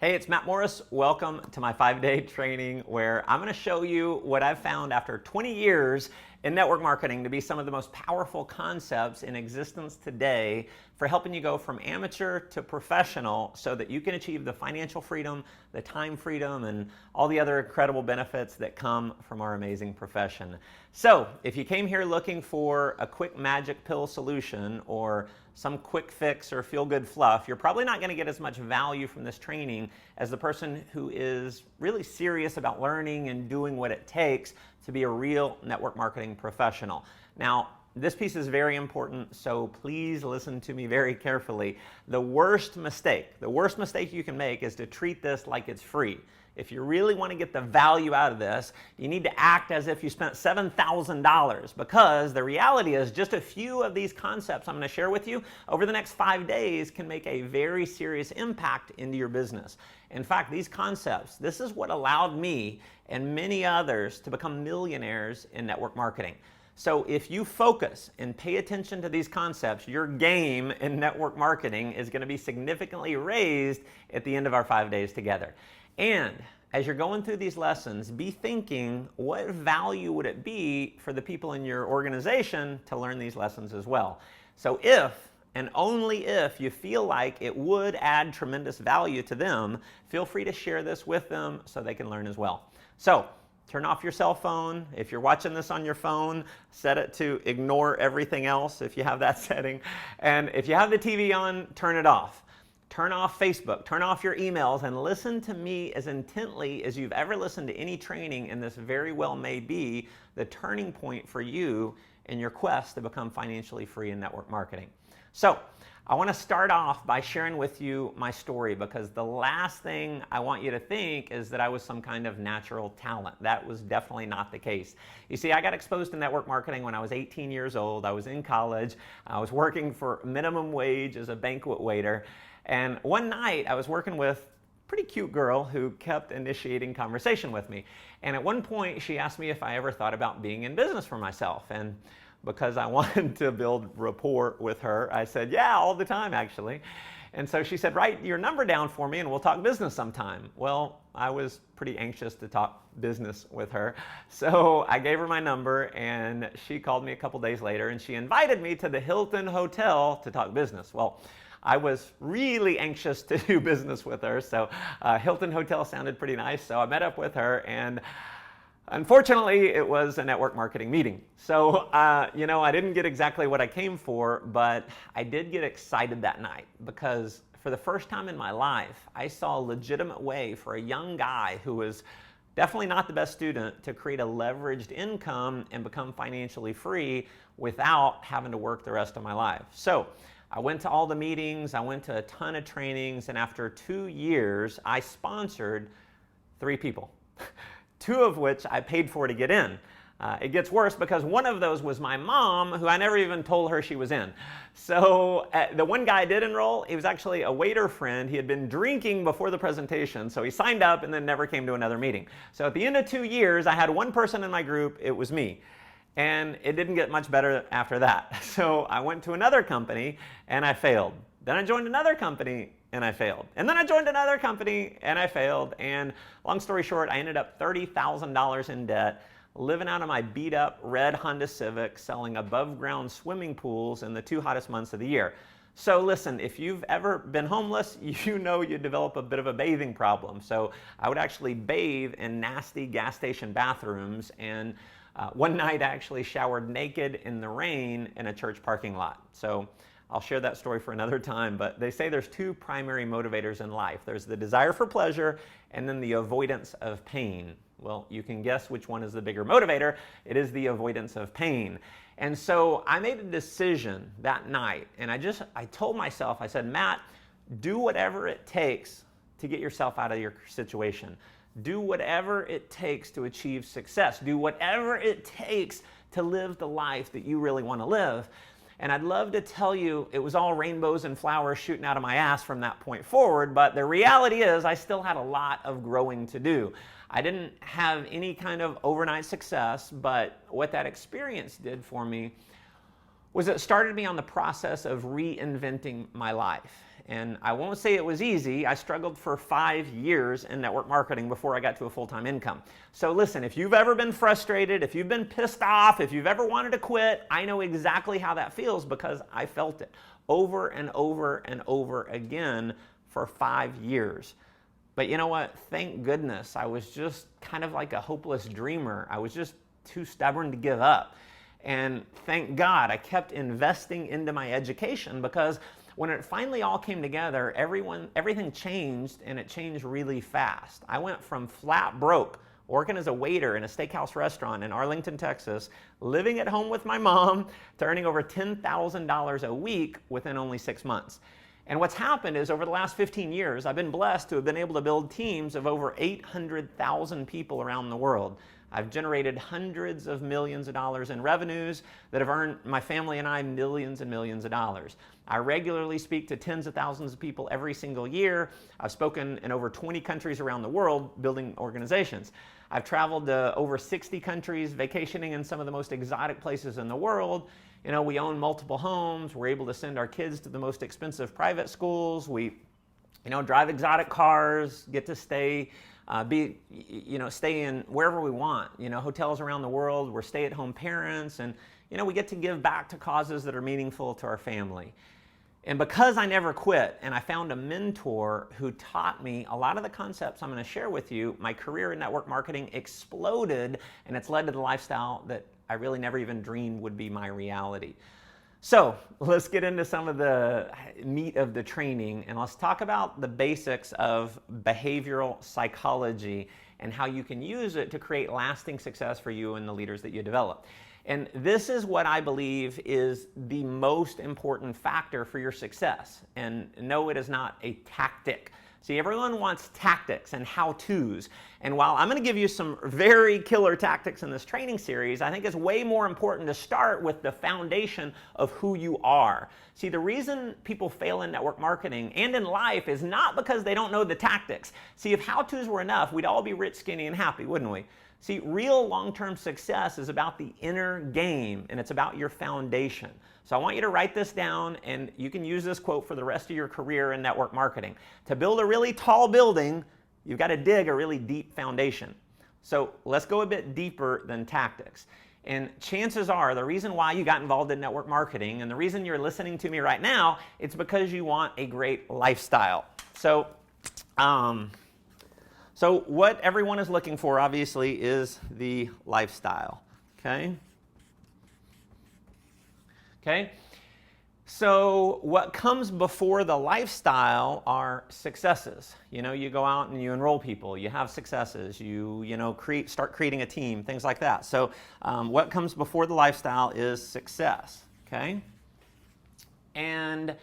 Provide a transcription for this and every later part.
Hey, it's Matt Morris. Welcome to my 5-day training where I'm going to show you what I've found after 20 years in network marketing to be some of the most powerful concepts in existence today for helping you go from amateur to professional so that you can achieve the financial freedom, the time freedom, and all the other incredible benefits that come from our amazing profession. So, if you came here looking for a quick magic pill solution or some quick fix or feel-good fluff, you're probably not going to get as much value from this training as the person who is really serious about learning and doing what it takes to be a real network marketing professional. Now, this piece is very important, so please listen to me very carefully. The worst mistake you can make is to treat this like it's free. If you really want to get the value out of this, you need to act as if you spent $7,000, because the reality is just a few of these concepts I'm going to share with you over the next 5 days can make a very serious impact into your business. In fact, these concepts, this is what allowed me and many others to become millionaires in network marketing. So if you focus and pay attention to these concepts, your game in network marketing is going to be significantly raised at the end of our 5 days together. And as you're going through these lessons, be thinking, what value would it be for the people in your organization to learn these lessons as well? So if and only if you feel like it would add tremendous value to them, feel free to share this with them so they can learn as well. So turn off your cell phone. If you're watching this on your phone, set it to ignore everything else if you have that setting. And if you have the TV on, turn it off. Turn off Facebook, turn off your emails, and listen to me as intently as you've ever listened to any training, and this very well may be the turning point for you in your quest to become financially free in network marketing. So, I want to start off by sharing with you my story, because the last thing I want you to think is that I was some kind of natural talent. That was definitely not the case. You see, I got exposed to network marketing when I was 18 years old. I was in college. I was working for minimum wage as a banquet waiter. And one night I was working with a pretty cute girl who kept initiating conversation with me. And at one point she asked me if I ever thought about being in business for myself. And because I wanted to build rapport with her, I said, yeah, all the time actually. And so she said, write your number down for me and we'll talk business sometime. Well, I was pretty anxious to talk business with her. So I gave her my number and she called me a couple days later and she invited me to the Hilton Hotel to talk business. Well, I was really anxious to do business with her, so Hilton Hotel sounded pretty nice, so I met up with her, and unfortunately, it was a network marketing meeting. So, I didn't get exactly what I came for, but I did get excited that night, because for the first time in my life, I saw a legitimate way for a young guy who was definitely not the best student to create a leveraged income and become financially free without having to work the rest of my life. So, I went to all the meetings, I went to a ton of trainings, and after 2 years, I sponsored 3 people, 2 of which I paid for to get in. It gets worse because one of those was my mom, who I never even told her she was in. So the one guy I did enroll, he was actually a waiter friend. He had been drinking before the presentation, so he signed up and then never came to another meeting. So at the end of 2 years, I had one person in my group, it was me. And it didn't get much better after that. So I went to another company and I failed. Then I joined another company and I failed. And then I joined another company and I failed. And long story short, I ended up $30,000 in debt, living out of my beat up red Honda Civic, selling above ground swimming pools in the 2 hottest months of the year. So listen, if you've ever been homeless, you know you develop a bit of a bathing problem. So I would actually bathe in nasty gas station bathrooms, and one night I actually showered naked in the rain in a church parking lot. So I'll share that story for another time, but they say there's 2 primary motivators in life. There's the desire for pleasure and then the avoidance of pain. Well, you can guess which one is the bigger motivator. It is the avoidance of pain. And so I made a decision that night, and I told myself, I said, Matt, do whatever it takes to get yourself out of your situation. Do whatever it takes to achieve success. Do whatever it takes to live the life that you really want to live. And I'd love to tell you it was all rainbows and flowers shooting out of my ass from that point forward, but the reality is I still had a lot of growing to do. I didn't have any kind of overnight success, but what that experience did for me was it started me on the process of reinventing my life. And I won't say it was easy. I struggled for 5 years in network marketing before I got to a full-time income. So listen, if you've ever been frustrated, if you've been pissed off, if you've ever wanted to quit, I know exactly how that feels because I felt it over and over and over again for 5 years. But you know what? Thank goodness I was just kind of like a hopeless dreamer. I was just too stubborn to give up. And thank God I kept investing into my education, because when it finally all came together, everything changed, and it changed really fast. I went from flat broke, working as a waiter in a steakhouse restaurant in Arlington, Texas, living at home with my mom, to earning over $10,000 a week within only 6 months. And what's happened is, over the last 15 years, I've been blessed to have been able to build teams of over 800,000 people around the world. I've generated hundreds of millions of dollars in revenues that have earned my family and I millions and millions of dollars. I regularly speak to tens of thousands of people every single year. I've spoken in over 20 countries around the world building organizations. I've traveled to over 60 countries, vacationing in some of the most exotic places in the world. You know, we own multiple homes. We're able to send our kids to the most expensive private schools. We, drive exotic cars, get to stay stay in wherever we want, hotels around the world. We're stay-at-home parents, and, we get to give back to causes that are meaningful to our family. And because I never quit, and I found a mentor who taught me a lot of the concepts I'm going to share with you, my career in network marketing exploded, and it's led to the lifestyle that I really never even dreamed would be my reality. So let's get into some of the meat of the training, and let's talk about the basics of behavioral psychology and how you can use it to create lasting success for you and the leaders that you develop. And this is what I believe is the most important factor for your success. And no, it is not a tactic. See, everyone wants tactics and how-tos. And while I'm going to give you some very killer tactics in this training series, I think it's way more important to start with the foundation of who you are. See, the reason people fail in network marketing and in life is not because they don't know the tactics. See, if how-tos were enough, we'd all be rich, skinny, and happy, wouldn't we? See, real long-term success is about the inner game, and it's about your foundation. So I want you to write this down, and you can use this quote for the rest of your career in network marketing. To build a really tall building, you've got to dig a really deep foundation. So let's go a bit deeper than tactics. And chances are the reason why you got involved in network marketing, and the reason you're listening to me right now, it's because you want a great lifestyle. So what everyone is looking for, obviously, is the lifestyle, okay? Okay, so what comes before the lifestyle are successes. You go out and you enroll people, you have successes, you start creating a team, things like that. So what comes before the lifestyle is success, okay? And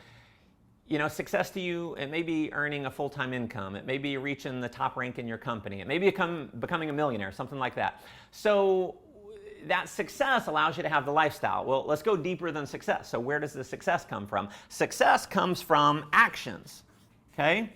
success to you, it may be earning a full-time income. It may be reaching the top rank in your company. It may be becoming a millionaire, something like that. So that success allows you to have the lifestyle. Well, let's go deeper than success. So where does the success come from? Success comes from actions, okay?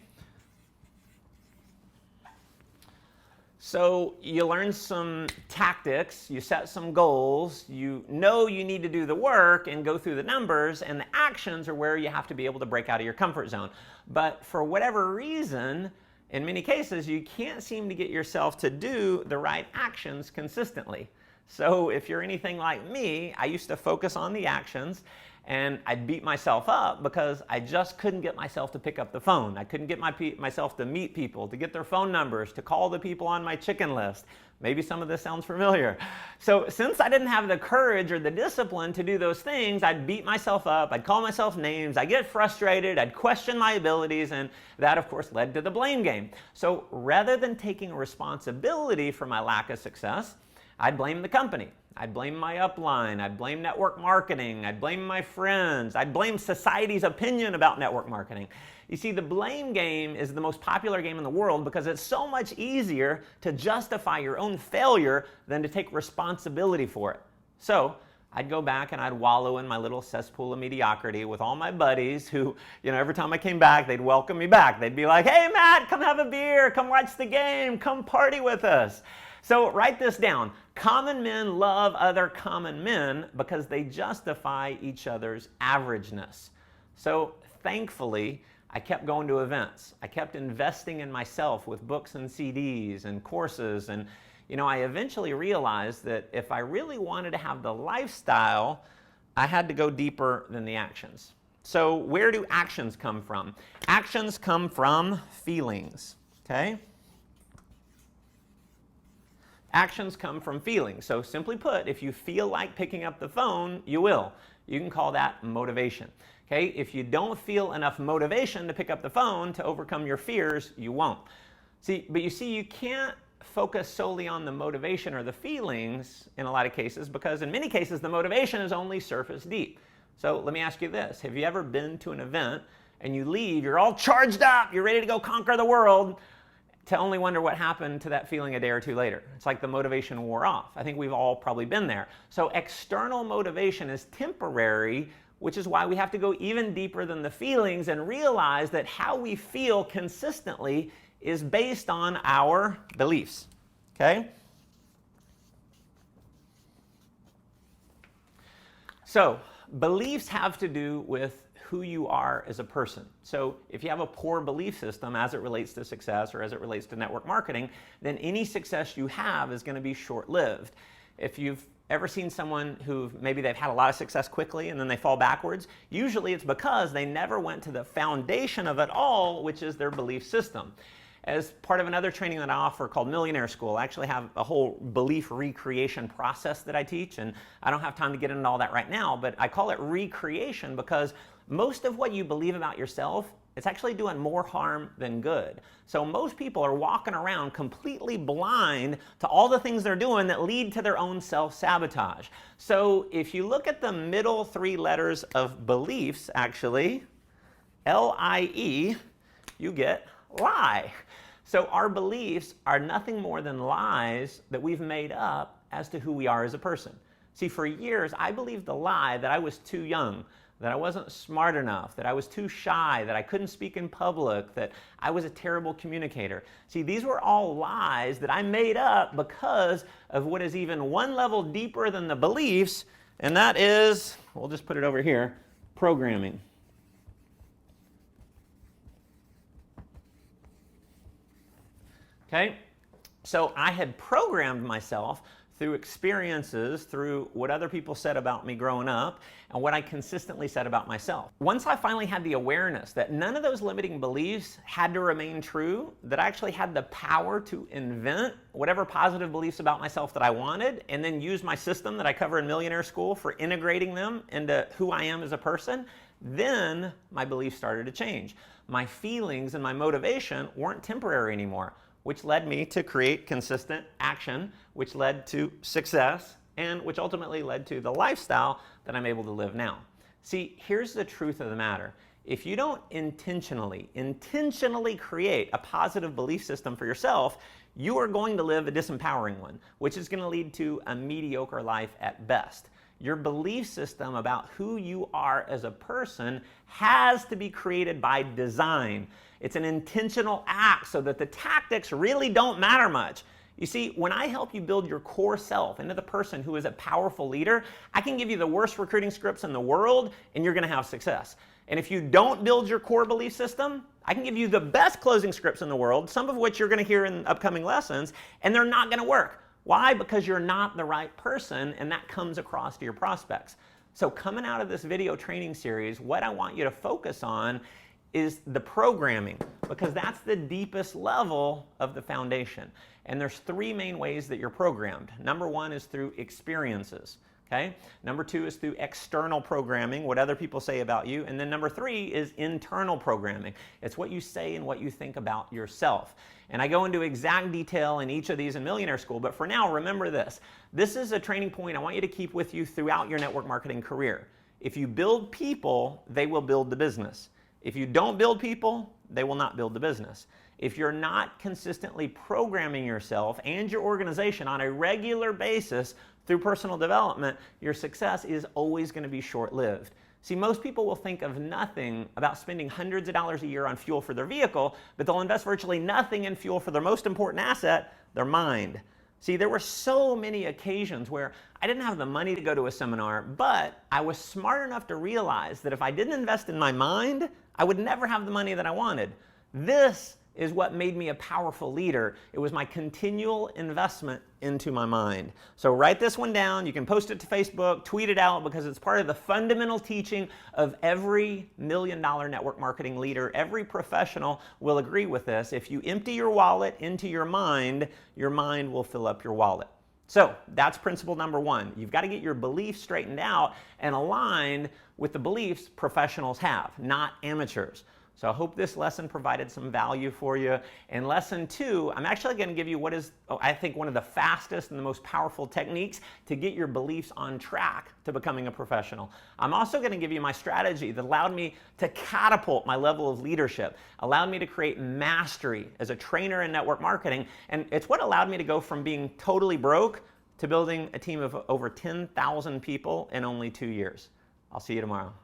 So you learn some tactics, you set some goals, you know you need to do the work and go through the numbers, and the actions are where you have to be able to break out of your comfort zone. But for whatever reason, in many cases, you can't seem to get yourself to do the right actions consistently. So if you're anything like me, I used to focus on the actions, and I'd beat myself up because I just couldn't get myself to pick up the phone. I couldn't get myself to meet people, to get their phone numbers, to call the people on my chicken list. Maybe some of this sounds familiar. So since I didn't have the courage or the discipline to do those things, I'd beat myself up, I'd call myself names, I'd get frustrated, I'd question my abilities, and that, of course, led to the blame game. So rather than taking responsibility for my lack of success, I'd blame the company. I'd blame my upline. I'd blame network marketing. I'd blame my friends. I'd blame society's opinion about network marketing. You see, the blame game is the most popular game in the world because it's so much easier to justify your own failure than to take responsibility for it. So I'd go back and I'd wallow in my little cesspool of mediocrity with all my buddies who, every time I came back, they'd welcome me back. They'd be like, "Hey, Matt, come have a beer. Come watch the game. Come party with us." So write this down. Common men love other common men because they justify each other's averageness. So thankfully, I kept going to events. I kept investing in myself with books and CDs and courses. And, I eventually realized that if I really wanted to have the lifestyle, I had to go deeper than the actions. So where do actions come from? Actions come from feelings, okay? Actions come from feelings. So simply put, if you feel like picking up the phone, you will. You can call that motivation. Okay? If you don't feel enough motivation to pick up the phone to overcome your fears, you won't. But you can't focus solely on the motivation or the feelings in a lot of cases, because in many cases the motivation is only surface deep. So let me ask you this. Have you ever been to an event and you leave, you're all charged up, you're ready to go conquer the world, to only wonder what happened to that feeling a day or two later? It's like the motivation wore off. I think we've all probably been there. So external motivation is temporary, which is why we have to go even deeper than the feelings and realize that how we feel consistently is based on our beliefs. Okay? So beliefs have to do with who you are as a person. So if you have a poor belief system as it relates to success or as it relates to network marketing, then any success you have is going to be short-lived. If you've ever seen someone who maybe they've had a lot of success quickly and then they fall backwards, usually it's because they never went to the foundation of it all, which is their belief system. As part of another training that I offer called Millionaire School, I actually have a whole belief recreation process that I teach, and I don't have time to get into all that right now, but I call it recreation because most of what you believe about yourself, it's actually doing more harm than good. So most people are walking around completely blind to all the things they're doing that lead to their own self-sabotage. So if you look at the middle three letters of beliefs, actually, L-I-E, you get lie. So our beliefs are nothing more than lies that we've made up as to who we are as a person. See, for years, I believed the lie that I was too young, that I wasn't smart enough, that I was too shy, that I couldn't speak in public, that I was a terrible communicator. See, these were all lies that I made up because of what is even one level deeper than the beliefs, and that is, we'll just put it over here, programming. Okay? So I had programmed myself through experiences, through what other people said about me growing up, and what I consistently said about myself. Once I finally had the awareness that none of those limiting beliefs had to remain true, that I actually had the power to invent whatever positive beliefs about myself that I wanted, and then use my system that I cover in Millionaire School for integrating them into who I am as a person, then my beliefs started to change. My feelings and my motivation weren't temporary anymore, which led me to create consistent action, which led to success, and which ultimately led to the lifestyle that I'm able to live now. See, here's the truth of the matter. If you don't intentionally create a positive belief system for yourself, you are going to live a disempowering one, which is going to lead to a mediocre life at best. Your belief system about who you are as a person has to be created by design. It's an intentional act so that the tactics really don't matter much. You see, when I help you build your core self into the person who is a powerful leader, I can give you the worst recruiting scripts in the world and you're going to have success. And if you don't build your core belief system, I can give you the best closing scripts in the world, some of which you're going to hear in upcoming lessons, and they're not going to work. Why? Because you're not the right person, and that comes across to your prospects. So coming out of this video training series, what I want you to focus on is the programming, because that's the deepest level of the foundation. And there's three main ways that you're programmed. Number one is through experiences. Okay? Number two is through external programming, what other people say about you. And then number three is internal programming. It's what you say and what you think about yourself. And I go into exact detail in each of these in Millionaire School, but for now, remember this. This is a training point I want you to keep with you throughout your network marketing career. If you build people, they will build the business. If you don't build people, they will not build the business. If you're not consistently programming yourself and your organization on a regular basis through personal development, your success is always going to be short-lived. See, most people will think of nothing about spending hundreds of dollars a year on fuel for their vehicle, but they'll invest virtually nothing in fuel for their most important asset, their mind. See, there were so many occasions where I didn't have the money to go to a seminar, but I was smart enough to realize that if I didn't invest in my mind, I would never have the money that I wanted. This is what made me a powerful leader. It was my continual investment into my mind. So write this one down. You can post it to Facebook, tweet it out, because it's part of the fundamental teaching of every million-dollar network marketing leader. Every professional will agree with this. If you empty your wallet into your mind will fill up your wallet. So that's principle number one. You've got to get your beliefs straightened out and aligned with the beliefs professionals have, not amateurs. So I hope this lesson provided some value for you. In lesson 2, I'm actually going to give you what is, I think, one of the fastest and the most powerful techniques to get your beliefs on track to becoming a professional. I'm also going to give you my strategy that allowed me to catapult my level of leadership, allowed me to create mastery as a trainer in network marketing, and it's what allowed me to go from being totally broke to building a team of over 10,000 people in only 2 years. I'll see you tomorrow.